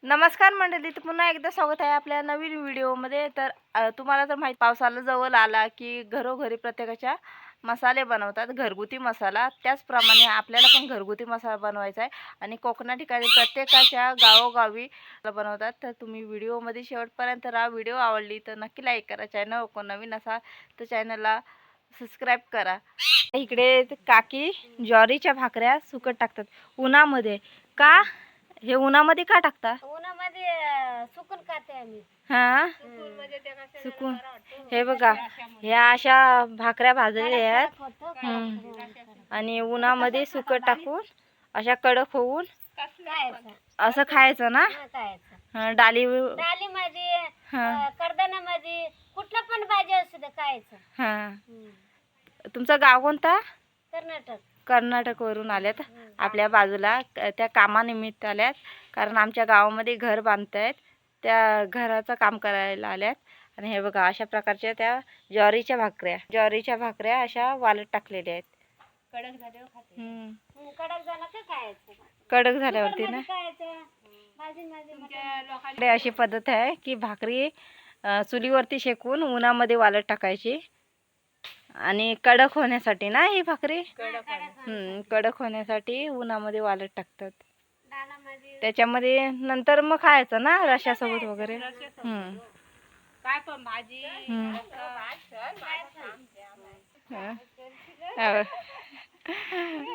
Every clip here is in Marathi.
नमस्कार मंडळी, तर पुन्हा एकदा स्वागत आहे आपल्या नवीन व्हिडिओमध्ये. तर तुम्हाला तर माहीत, पावसाला जवळ आला की घरोघरी प्रत्येकाच्या मसाले बनवतात, घरगुती मसाला. त्याचप्रमाणे आपल्याला पण घरगुती मसाला बनवायचा आहे आणि कोकणा ठिकाणी प्रत्येकाच्या गावोगावी बनवतात. तर तुम्ही व्हिडिओमध्ये शेवटपर्यंत राहा. व्हिडिओ आवडली तर नक्की लाईक करा. चॅनल कोण नवीन असाल तर चॅनलला सबस्क्राईब करा. इकडे काकी ज्वारीच्या भाकऱ्या सुकट टाकतात उन्हामध्ये. का हे उन्हामध्ये का टाकता? उन्हामध्ये सुकून खाते आम्ही. हा, सुकून. हे बघा, ह्या अशा भाकऱ्या भाजलेल्या आहेत. आणि उन्हामध्ये सुकट टाकून अशा कडक होऊन असं खायचं ना. डालीमध्ये कडदानामध्ये कुठला पण भाजी असू दे खायचं. हा, तुमचं गाव कोणता? कर्नाटक. कर्नाटकवरून आल्यात आपल्या बाजूला, त्या कामानिमित्त आल्यात. कारण आमच्या गावामध्ये घर बांधतायत, त्या घराचं काम करायला आल्यात. आणि हे बघा, अशा प्रकारच्या त्या ज्वारीच्या भाकऱ्या अशा वालत टाकलेल्या आहेत. कडक झाल्यावरती ना अशी पद्धत आहे की भाकरी चुलीवरती शेकून उन्हामध्ये वालत टाकायची आणि कडक होण्यासाठी ना. ही भाकरी कडक होण्यासाठी उन्हामध्ये वालत टाकतात. त्याच्यामध्ये नंतर मग खायचं ना रश्यासोबत वगैरे. काय पण भाजी.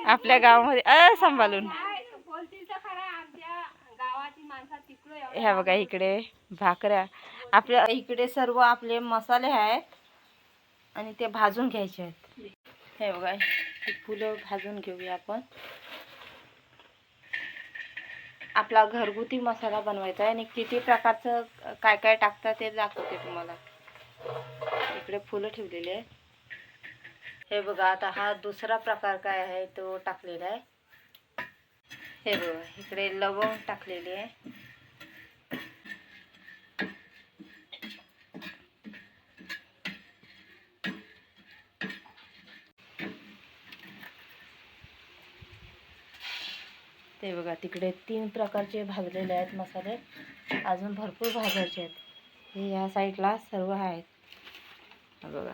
आपल्या गावामध्ये सांभाळून. ह्या बघा, इकडे भाकऱ्या, आपल्या इकडे सर्व आपले मसाले आहेत आणि ते भाजून घ्यायचे आहेत. हे बघा, ही फुलं भाजून घेऊया आपण. आपला घरगुती मसाला बनवायचा आहे आणि किती प्रकारचं काय काय टाकतात ते दाखवते तुम्हाला. इकडे फुलं ठेवलेले आहेत. हे बघा, आता हा दुसरा प्रकार काय आहे तो टाकलेला आहे. हे बघा, इकडे लवंग टाकलेले आहे. ते बघा, तिकडे 3 प्रकारचे भाजलेले आहेत मसाले. अजून भरपूर भाजायचे आहेत. हे ह्या साईडला सर्व आहेत. बघा,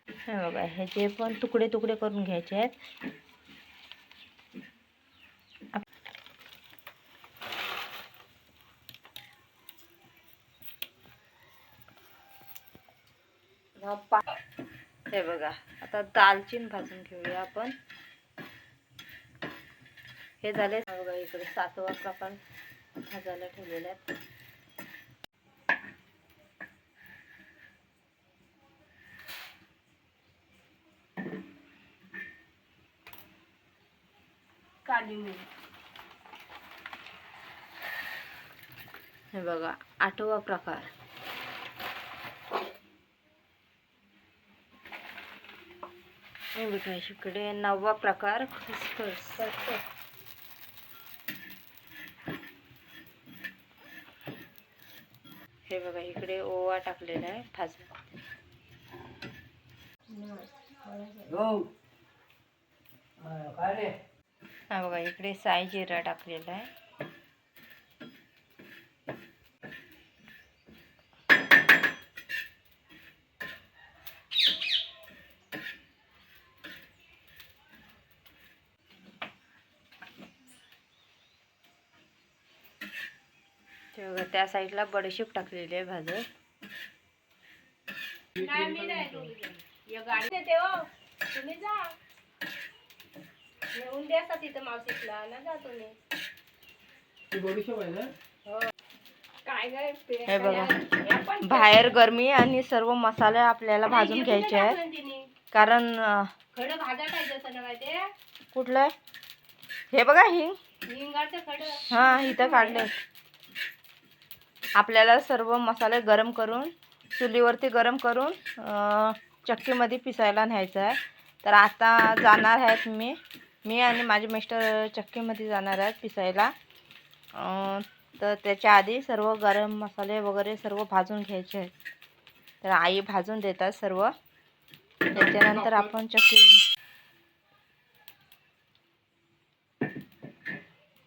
हे बघा, ह्याचे पण तुकडे तुकडे करून घ्यायचे आहेत. हे बघा, आता दालचीन भाजून घेऊया आपण. हे झाले. बघा, इकडे 7वा प्रकार भाजायला ठेवलेले आहेत. काली मिरी. हे बघा, 8वा प्रकार. हे बघा, इकडे 9वा प्रकार खसखस. हे बघा, इकडे ओवा टाकलेला आहे भाजून. हा बघा, इकडे साई जिरा टाकलेला आहे. ते बघा, त्या साईडला बडीशेप टाकलेली आहे भाजून. तुम्ही जा येऊन द्या तिथं मावशीला ना, जा तुम्ही. हे बघा, बाहेर गरमी आणि सर्व मसाले आपल्याला भाजून घ्यायचे आहेत. कारण खडं भाजा टाकायचं ना. ते कुठलं? हे बघा, हिंगाचं खडं. हा, इथं काढले. आपल्याला सर्व मसाले गरम करून चुलीवरती गरम करून चक्कीमध्ये पिसायला न्यायचं आहे. तर आता जाणार आहेत मी आणि माझे मिस्टर चक्कीमध्ये जाणार आहेत पिसायला. तर त्याच्या आधी सर्व गरम मसाले वगैरे सर्व भाजून घ्यायचे आहेत. तर आई भाजून देतात सर्व. त्याच्यानंतर आपण चक्की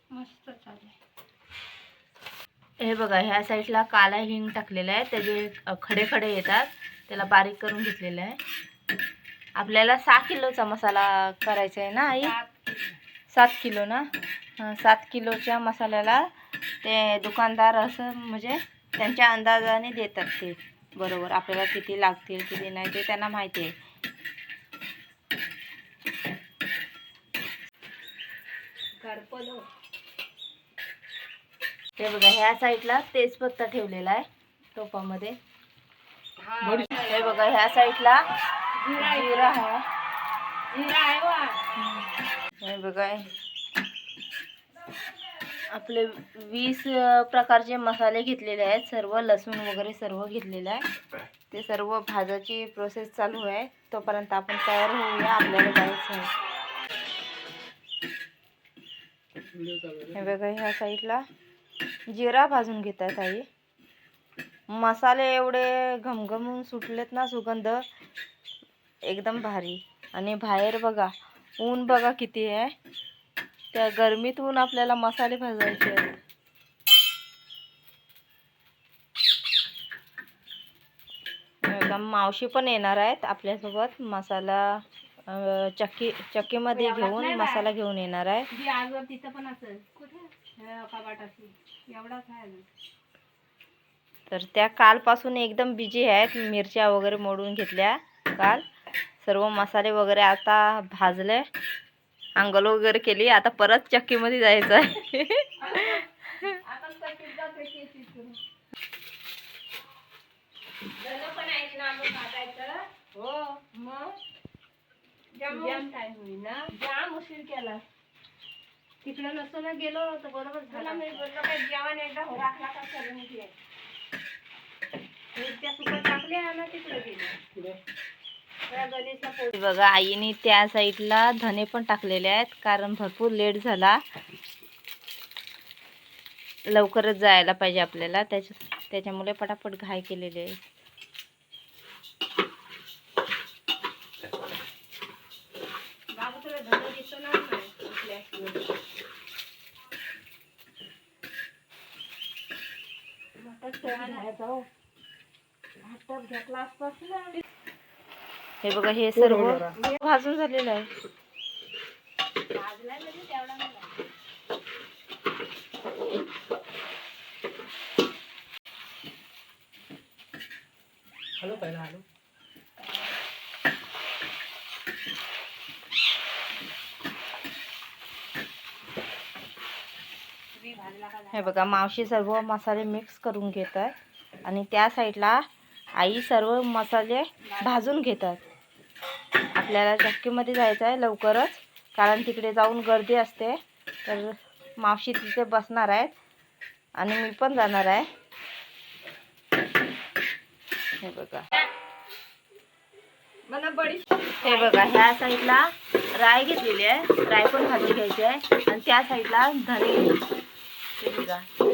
मस्त चालेल. हे बघा ह्या साईडला काला हिंग टाकलेला आहे, त्याचे खडे खडे येतात, त्याला बारीक करून घेतलेलं आहे. आपल्याला 6 किलोचा मसाला करायचा आहे ना आई? 7 किलो ना. 7 किलोच्या मसाल्याला ते दुकानदार असं म्हणजे त्यांच्या अंदाजाने देतात ते बरोबर, आपल्याला किती लागतील किती नाही ते त्यांना माहिती आहे. ते बघा ह्या साईडला तेजपत्ता ठेवलेला आहे टोपामध्ये. हे बघा ह्या साईडला जिरा आहे. हे बघा आपले 20 प्रकारचे मसाले घेतलेले आहेत, सर्व लसूण वगैरे सर्व घेतलेलं आहे. ते सर्व भाजायची प्रोसेस चालू आहे, तोपर्यंत आपण तयार होऊया, आपल्याला जायचं आहे. हे बघा ह्या साईडला जिरा भाजून घेतात आई. मसाले एवढे घमघमून सुटलेत ना, सुगंध एकदम भारी. आणि बाहेर बघा ऊन बघा किती आहे, त्या गरमीत ऊन आपल्याला मसाले भाजायचे आहेत. मावशी पण येणार आहेत आपल्यासोबत, मसाला चक्कीमध्ये घेऊन मसाला घेऊन येणार आहे. तिथं पण असेल कपाट असेल एवढाच आहे. तर त्या कालपासून एकदम बिजी आहेत, मिरच्या वगैरे मोडून घेतल्या काल, सर्व मसाले वगैरे आता भाजले, अंघोळ वगैरे केली, आता परत चक्कीमध्ये जायचं आहे. तिकडे नसतो ना गेलो तर बरोबर झाला. मी बोललो काय जेवण एकदा हो राखला का करून घे. त्या सुकट टाकले ना तिकडे गेले. बघा आईने त्या साईडला धने पण टाकलेले आहेत, कारण भरपूर लेट झाला, लवकरच जायला पाहिजे आपल्याला, त्याच्यामुळे पटापट घाई केलेली आहे. बाबू तुला धने दिसतो ना घेतला असतास ना. हे बघा हे सर्व भाजून झालेलं आहे. भाजलाय म्हणजे तेवढा नाही. हॅलो पहिला हॅलो. हे बघा मावशी सर्व मसाले मिक्स करून घेतात, आणि त्या साईडला आई सर्व मसाले भाजून घेतात. आपल्याला चक्कीमध्ये जायचं आहे लवकरच, कारण तिकडे जाऊन गर्दी असते. तर मावशी तिथे बसणार आहेत आणि मी पण जाणार आहे. हे बघा हे बघा ह्या साईडला राय घेतलेली आहे, राय पण भाजून घ्यायची आहे, आणि त्या साईडला धने.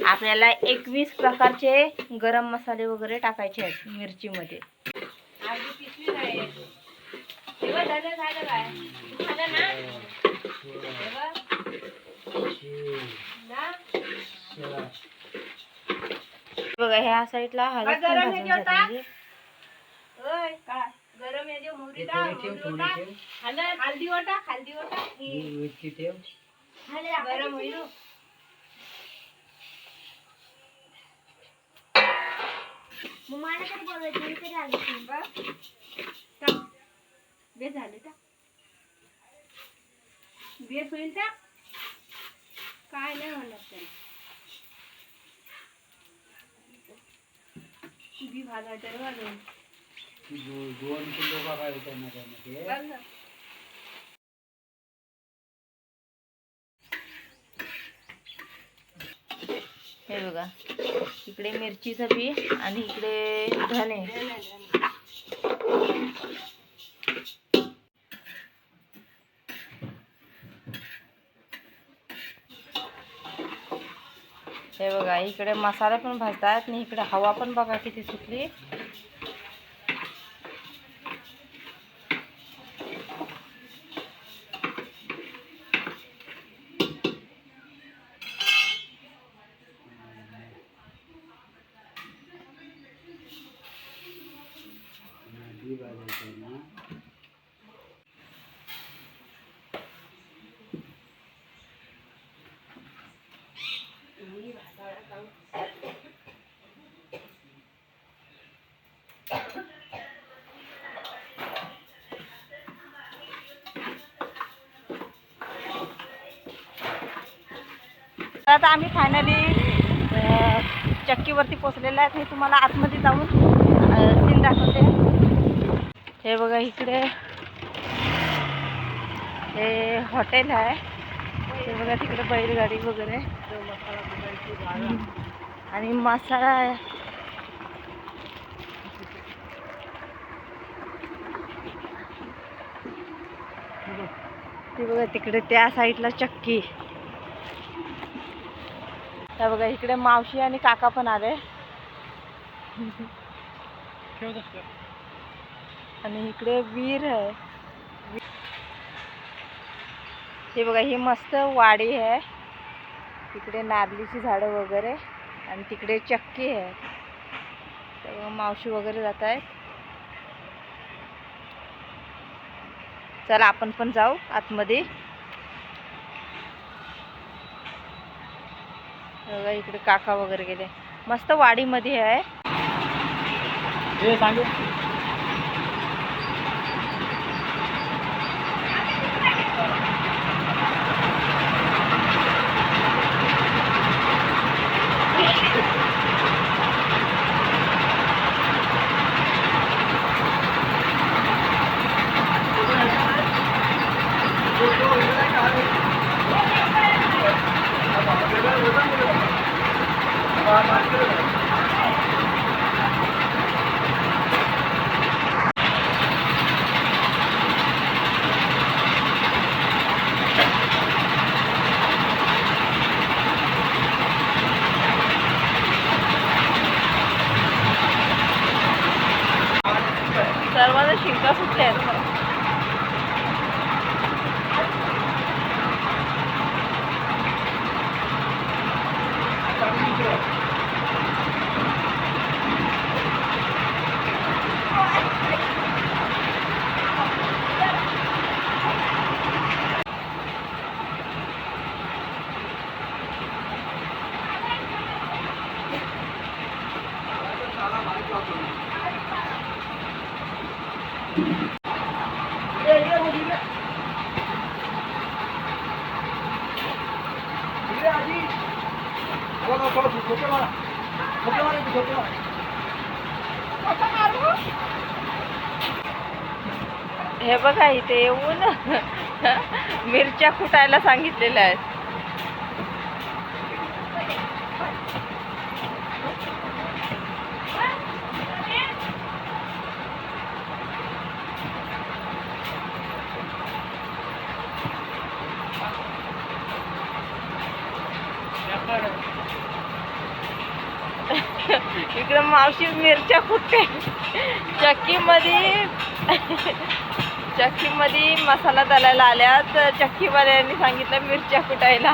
आपल्याला 21 प्रकारचे गरम मसाले वगैरे टाकायचे आहेत मिरचीमध्ये. बघा ह्या साईडला हळद पण भाजून झालेली. गरम आहे जे मोहरी टाक, हल्दी वाटा गरम होईल. मला तर बोलायचं तरी आलं बेस झाले का बेस होईल का काय नाही म्हणत त्याला. बी भाजायचं घालून 2 किलो का काय होतं त्यामध्ये. हे बघा इकडे मिरचीचं बी आणि इकडे धने. हे बघा इकडे मसाले पण भाजतात, आणि इकडे हवा पण बघा किती सुटली. कधी भाजायचं ना. तर आता आम्ही फायनली चक्कीवरती पोचलेले आहेत. हे तुम्हाला आतमध्ये जाऊन सीन दाखवते. हे बघा इकडे हे हॉटेल आहे. हे बघा तिकडे बैलगाडी वगैरे आणि मसाला आहे. ते बघा तिकडे त्या साईडला चक्की. त्या बघा इकडे मावशी आणि काका पण आले. आणि इकडे वीर आहे. हे बघा ही मस्त वाडी आहे. तिकडे नारळीची झाडं वगैरे आणि तिकडे चक्की आहे. तेव्हा मावशी वगैरे जात आहेत. चला आपण पण जाऊ आतमध्ये. बघा इकडे काका वगैरे गेले. मस्त वाडीमध्ये आहे. सर्वांना शिंका सुटल्या आहेत. हे बघा इथे येऊन मिरच्या कुटायला सांगितलेल्या आहेत. इकडे मावशी मिरच्या कुटते. चक्कीमध्ये मसाला दळायला आल्या. तर चक्कीवाल्यांनी सांगितलं मिरच्या कुटायला.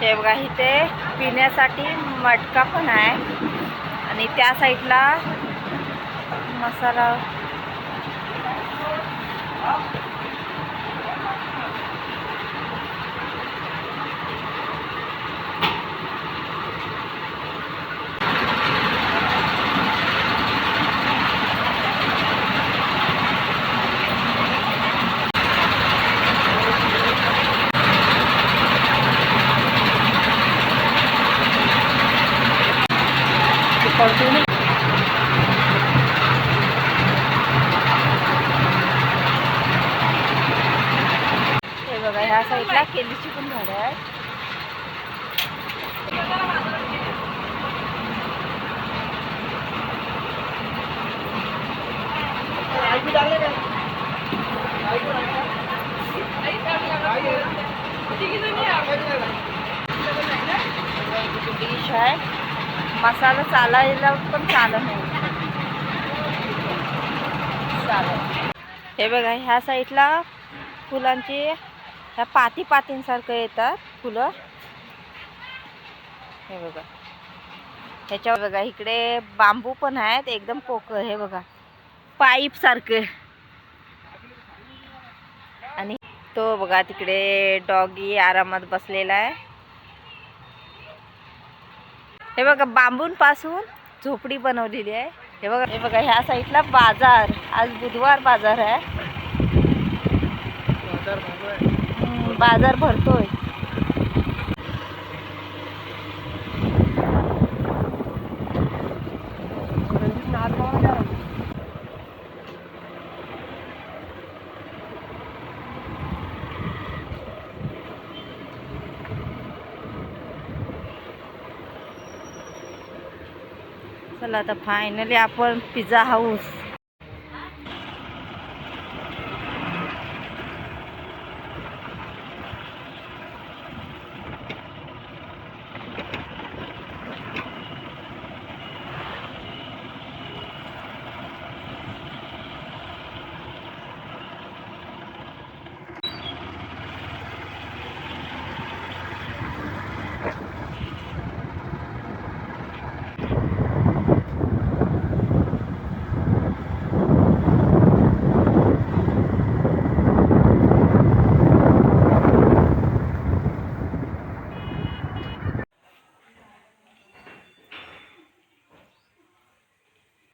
हे बघा इथे पिण्यासाठी मटका पण आहे. आणि त्या साईडला मसाला. हे बघा ह्या साईडला केलीची पण झाडं आहेत. डिश आहे. मसाला चालायला पण चालत नाही. हे बघा ह्या साईडला फुलांची ह्या पातींसारखं येतात फुलं. हे बघा, ह्याच्यावर बघा इकडे बांबू पण आहेत एकदम पोकळ. हे बघा पाईप सारखं. आणि तो बघा तिकडे डॉगी आरामात बसलेला आहे. हे बघा बांबूंपासून झोपडी बनवलेली आहे. हे बघा ह्या साईडला बाजार. आज बुधवार बाजार आहे. बाजार भरतोय. चला आता फायनली आपण पिझ्झा हाऊस.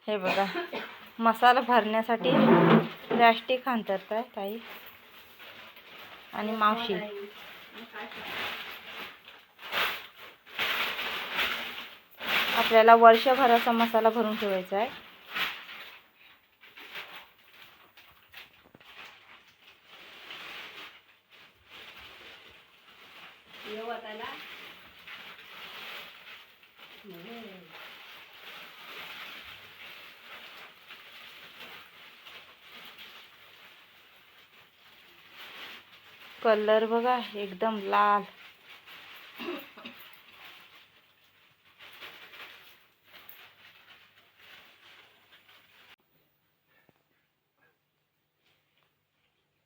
हे बघा मसाला भरण्यासाठी प्लॅस्टिक अंतरताय ताई आणि मावशी. आपल्याला वर्षभराचा मसाला भरून ठेवायचा आहे. कलर बघा एकदम लाल.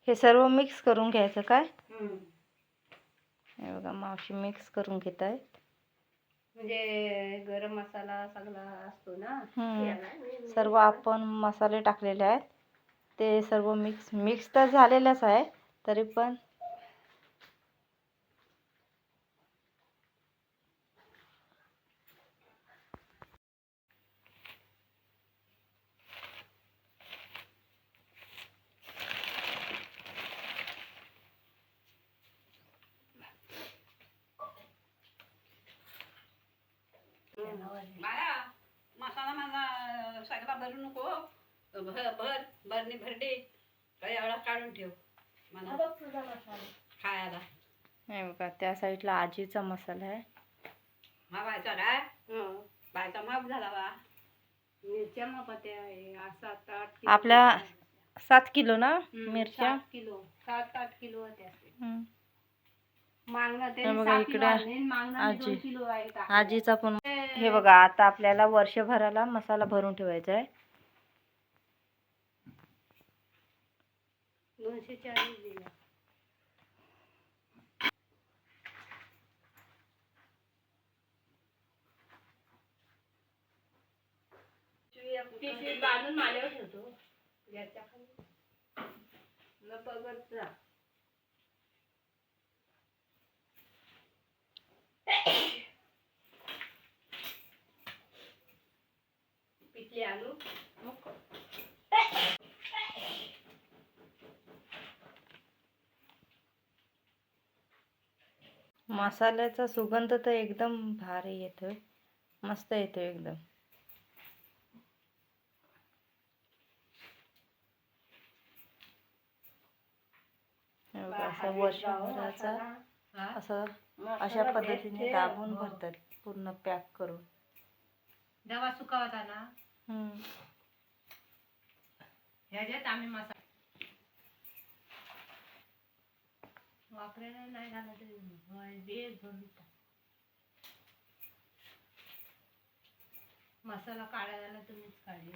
हे सर्व मिक्स करून घ्यायचं काय? हे बघा मावशी मिक्स करून घेत आहेत. म्हणजे गरम मसाला सगळा असतो ना. सर्व आपण मसाले टाकलेले आहेत ते सर्व मिक्स तर झालेलंच आहे तरी पण. मसाला माझा सगळा भरू नको. भरणी भरडी काही एवढा काढून ठेव मला खायला. हे बघा त्या साईडला आजीचा मसाला आहे. हा बायचा काय बायचा माप झाला बा. मिरच्या मग होत्या 7-8 आपल्या 7 किलो ना मिरच्या. 7 किलो 7-8 किलो होत्या. हे बघा इकडे आजीचा पण. हे बघा आता आपल्याला वर्षभराला मसाला भरून ठेवायचा आहे. 240 दिल्या. बांधून माल्यावर ठेवतो गॅसच्या खाली न बघत जा. पिठली आणू मसाल्याचा सुगंध तर एकदम भारी येतोय. मस्त येतोय एकदम. असं वर्षभराचा असं अशा पद्धतीने दाबून भरतात पूर्ण पॅक करून. दवा सुकावता ना ह्याच्यात आम्ही मसाला वापरायला नाही घाला तरी मसाला काढायला तुम्हीच काढले.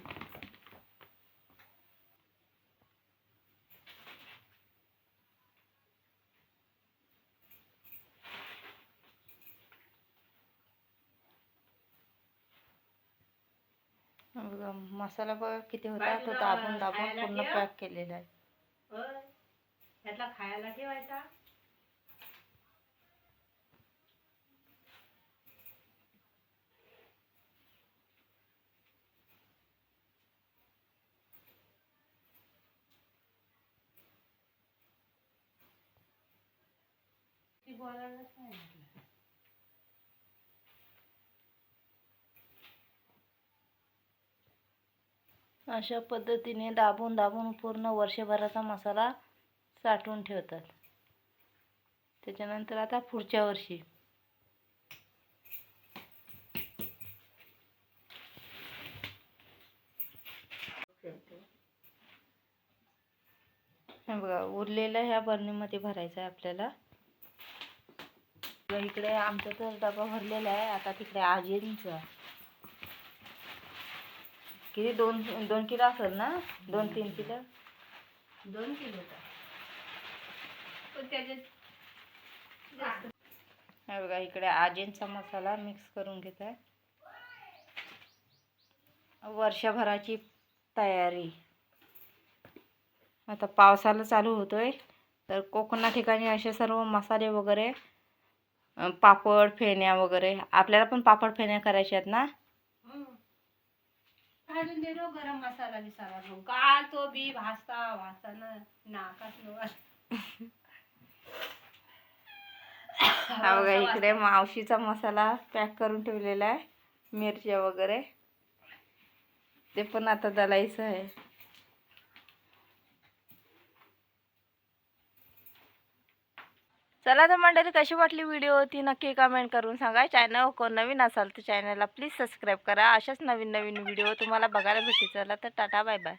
बघा मसाला बघा किती होता, तो दाबून दाबून खायला पूर्ण ठेव. पॅक केलेला आहे. होय. त्यातला खायला ठेवायचा. ती बोलायलाच नाही म्हटलं. अशा पद्धतीने दाबून दाबून पूर्ण वर्षभराचा मसाला साठवून ठेवतात. त्याच्यानंतर आता पुढच्या वर्षी हे बघा उरलेलं ह्या बरणीमध्ये भरायचं आहे आपल्याला. बघा, इकडे आमचा तर डबा भरलेला आहे. आता तिकडे आजींचा किती 2 किलो असेल ना, 2-3 किलो. 2 किलोचा. पण त्याच्यात जास्त. हे बघा इकडे आजींचा मसाला मिक्स करून घेत आहे. वर्षभराची तयारी. आता पावसाला चालू होतोय तर कोकणा ठिकाणी असे सर्व मसाले वगैरे, पापड फेण्या वगैरे, आपल्याला पण पापड फेण्या करायच्या आहेत ना. घालून दे रो गरम मसाला बिसाला मग का तो बी भाजता भाजताना नाकात हा बघा इकडे मावशीचा मसाला पॅक करून ठेवलेला आहे, मिरच्या वगैरे. ते पण आता दलायचं आहे. चला तर मंडळी, कशी वाटली व्हिडिओ ती नक्की कमेंट करून सांगा. चॅनल कोण नवीन असाल तर चॅनलला प्लीज सबस्क्राईब करा. अशाच नवीन नवीन व्हिडिओ तुम्हाला बघायला भेटतील. चला तर टाटा बाय बाय.